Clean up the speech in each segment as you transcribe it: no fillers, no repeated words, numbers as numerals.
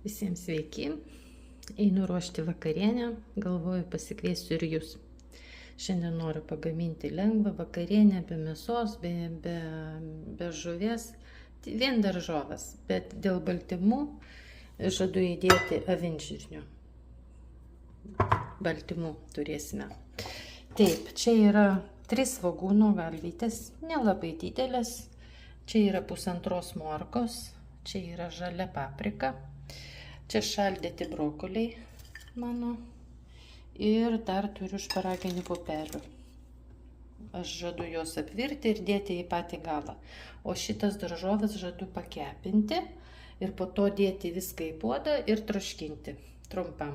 Visiems sveiki, einu ruošti vakarienę, galvoju pasikviesiu ir jūs. Šiandien noriu pagaminti lengvą vakarienę be mėsos, be žuvies, vien daržovas, bet dėl baltymų žadu įdėti avinžirnių. Baltymų turėsime. Taip, čia yra 3 svogūnų galvytės, nelabai didelės, čia yra 1,5 morkos, čia yra žalia paprika. Čia šaldyti brokoliai mano ir dar turiu šparaginių pupelių. Aš žadu juos apvirti ir dėti į patį galą. O šitas daržovės žadu pakepinti ir po to dėti viską į puodą ir troškinti trumpam.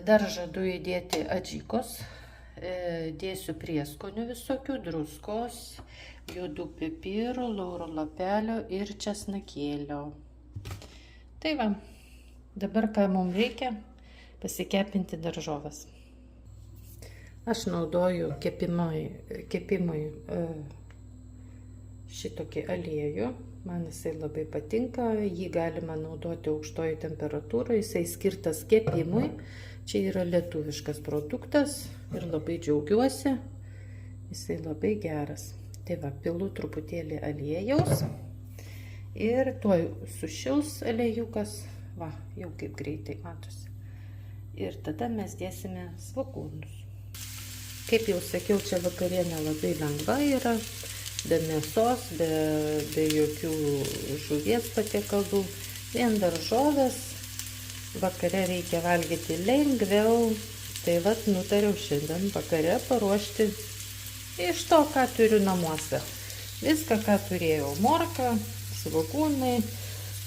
Dar žadu įdėti adžikos, dėsiu prieskonių visokių, druskos, juodų pipirų, lauro lapelio ir česnakėlio. Tai va. Dabar ką mums reikia pasikepinti daržovas. Aš naudoju kepimui šitokį aliejų. Man jisai labai patinka. Jį galima naudoti aukštoje temperatūroje. Jisai skirtas kepimui. Čia yra lietuviškas produktas ir labai džiaugiuosi. Jisai labai geras. Tai va, pilu truputėlį aliejaus ir tuoj sušils aliejukas. Va, jau kaip greitai matosi. Ir tada mes dėsime svogūnus. Kaip jau sakiau, čia vakarienė labai lengva yra, be mėsos, be jokių žuvies patiekalų, vien daržovės. Vakare reikia valgyti lengviau, tai vat nutariau šiandien vakare paruošti iš to, ką turiu namuose. Viską, ką turėjau, morka, svogūnai.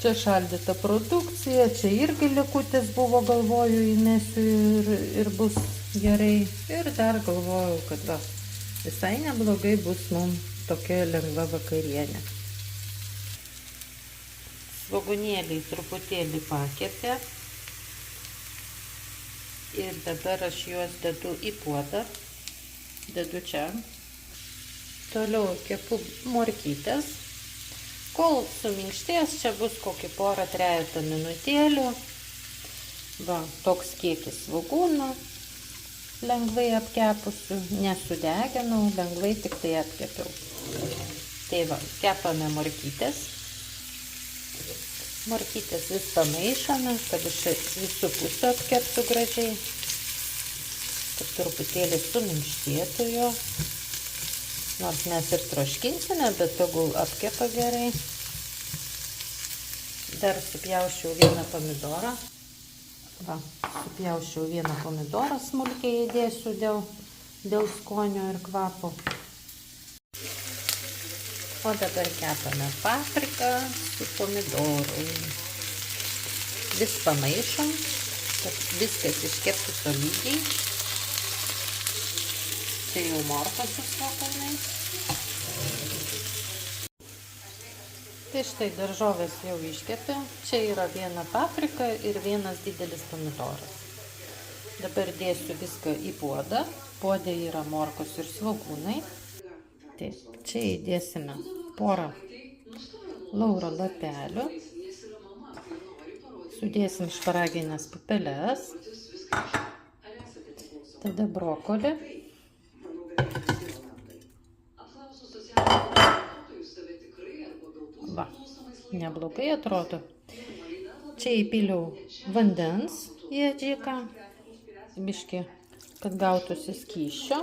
Čia šaldyta produkcija, čia irgi likutis buvo, galvoju, įmesiu ir bus gerai. Ir dar galvoju, kad va, visai neblogai bus mums tokia lengva vakarienė. Svogūnėliai truputėlį pakepė. Ir dabar aš juos dedu į puodą. Dedu čia. Toliau kepu morkytes. Kol suminkštės, čia bus kokį 1-3 minutėlių. Va, toks kiekis svogūnų, lengvai apkepusių, nesudeginau, lengvai tik tai apkepiau. Tai va, kepame morkytes. Morkytes vis pamaišame, kad iš visų pusių apkeptų gražiai. Kad truputėlį suminkštėtų jo. Nors mes ir troškinsime, bet tegul apkepa gerai. Dar supjaušiau vieną pomidorą. Va, supjaušiau vieną pomidorą, smulkiai įdėsiu dėl skonio ir kvapo. O dabar kepame papriką su pomidoru. Vis pamaišom, kad viskas iškeptų tolygiai. Tai jau morka su svogūnais. Tai štai daržovės jau iškepė. Čia yra viena paprika ir vienas didelis pomidoras. Dabar dėsiu viską į puodą. Puode yra morkos ir svogūnai. Taip, čia įdėsime porą lauro lapelių. Sudėsim šparaginės pupeles. Tada brokolį. Va, neblogai atrodo. Čia įpiliau vandens į adžiką, biškį, kad gautųsi skysčio.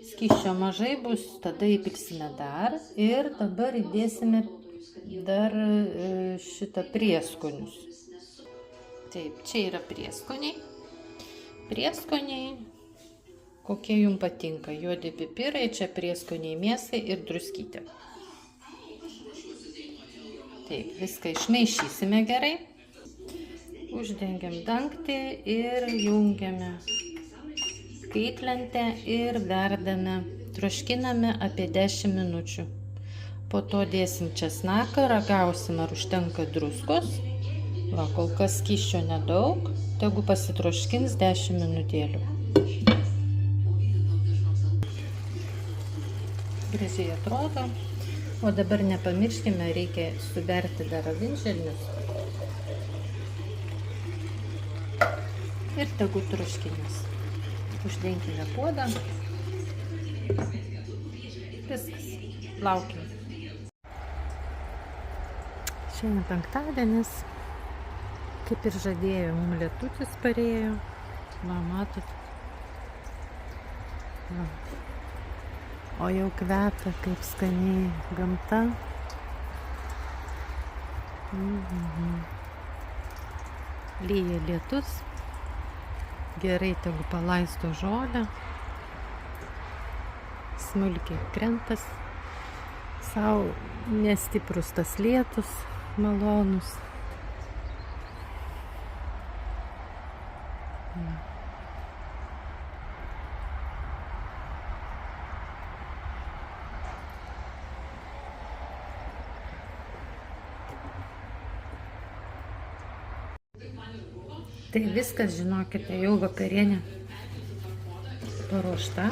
Skysčio mažai bus, tada įpilsime dar ir dabar įdėsime dar šitą prieskonius. Taip, čia yra prieskoniai. Prieskoniai, kokie jums patinka. Juodi pipirai, čia prieskoniai mėsai ir druskytė. Taip, viską išmaišysime gerai. Uždengiam dangtį ir jungiame kaitlentę ir verdame. Troškiname apie 10 minučių. Po to dėsim česnaką, ragausim, ar užtenka druskos. Va, kol kas skysčio nedaug, tegu pasitroškins 10 minutėlių. Gražiai atrodo. O dabar nepamirškime, reikia suberti dar avinžirnius. Ir tegu troškinės. Uždenkime puodą. Viskas. Laukim. Šiandien penktadienis. Kaip ir žadėjau, mums lietutis parėjo. Va, matot. Va. O jau kvepia, kaip skaniai gamta. Lyja lietus. Gerai tegu palaisto žolę. Smulkiai krentas. Sau nestiprus tas lietus, malonus. Tai viskas, žinokite, jau vakarienė paruošta.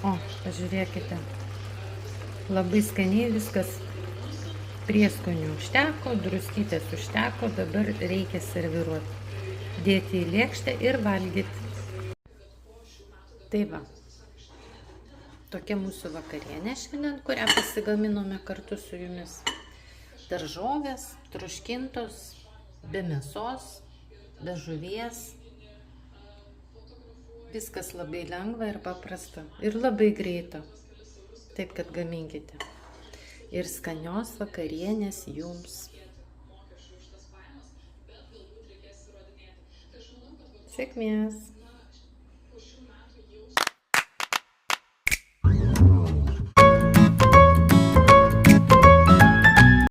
O, pažiūrėkite. Labai skaniai viskas. Prieskonių užteko, druskytės užteko, dabar reikia serviruoti. Dėti į lėkštę ir valgyti. Tai va. Tokia mūsų vakarienė šiandien, kurią pasigaminome kartu su jumis. Daržovės, troškintos, be mėsos, be žuvies. Viskas labai lengva ir paprasta. Ir labai greita. Taip, kad gaminkite. Ir skanios vakarienės jums. Sėkmės.